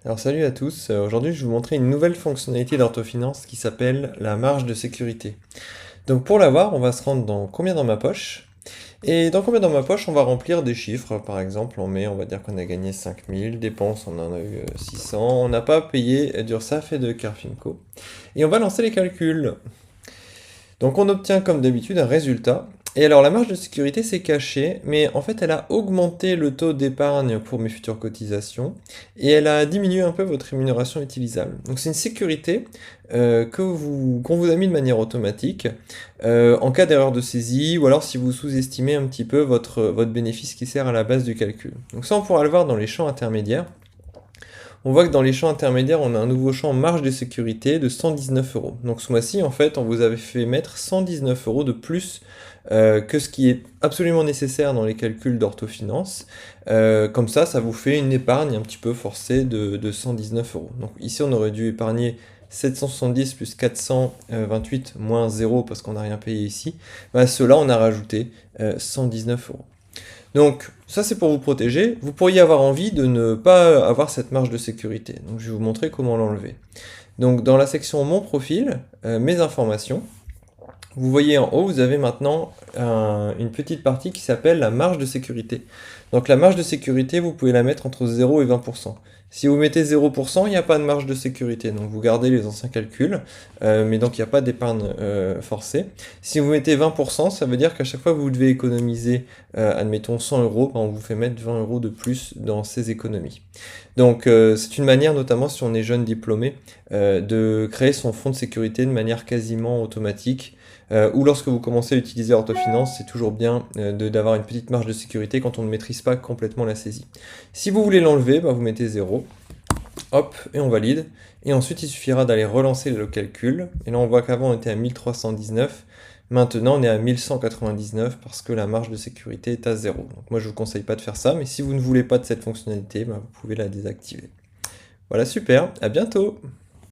Alors salut à tous, aujourd'hui je vais vous montrer une nouvelle fonctionnalité d'Orthofinance qui s'appelle la marge de sécurité. Donc pour l'avoir, on va se rendre dans combien dans ma poche, et dans combien dans ma poche on va remplir des chiffres, par exemple on va dire qu'on a gagné 5000, dépenses on en a eu 600, on n'a pas payé d'URSSAF et de Carfinco, et on va lancer les calculs. Donc on obtient comme d'habitude un résultat. Et alors la marge de sécurité c'est caché, mais en fait elle a augmenté le taux d'épargne pour mes futures cotisations et elle a diminué un peu votre rémunération utilisable. Donc c'est une sécurité qu'on vous a mis de manière automatique en cas d'erreur de saisie ou alors si vous sous-estimez un petit peu votre bénéfice qui sert à la base du calcul. Donc ça on pourra le voir dans les champs intermédiaires. On voit que dans les champs intermédiaires, on a un nouveau champ marge de sécurité de 119 euros. Donc ce mois-ci, en fait, on vous avait fait mettre 119 euros de plus que ce qui est absolument nécessaire dans les calculs d'orthofinance. Comme ça vous fait une épargne un petit peu forcée de 119 euros. Donc ici, on aurait dû épargner 770 plus 428 moins 0 parce qu'on n'a rien payé ici. Bah, ceux-là, on a rajouté 119 euros. Donc ça c'est pour vous protéger, vous pourriez avoir envie de ne pas avoir cette marge de sécurité. Donc je vais vous montrer comment l'enlever. Donc dans la section mon profil, mes informations, vous voyez en haut, vous avez maintenant une petite partie qui s'appelle la marge de sécurité. Donc la marge de sécurité, vous pouvez la mettre entre 0 et 20%. Si vous mettez 0%, il n'y a pas de marge de sécurité, donc vous gardez les anciens calculs, mais donc il n'y a pas d'épargne forcée. Si vous mettez 20%, ça veut dire qu'à chaque fois que vous devez économiser, admettons 100 euros, on vous fait mettre 20 euros de plus dans ces économies. Donc c'est une manière, notamment si on est jeune diplômé, de créer son fonds de sécurité de manière quasiment automatique, ou lorsque vous commencez à utiliser Orthofinance, c'est toujours bien d'avoir une petite marge de sécurité quand on ne maîtrise pas complètement la saisie. Si vous voulez l'enlever, vous mettez 0, hop, et on valide. Et ensuite, il suffira d'aller relancer le calcul. Et là, on voit qu'avant, on était à 1319. Maintenant, on est à 1199 parce que la marge de sécurité est à 0. Donc moi, je ne vous conseille pas de faire ça, mais si vous ne voulez pas de cette fonctionnalité, vous pouvez la désactiver. Voilà, super, à bientôt!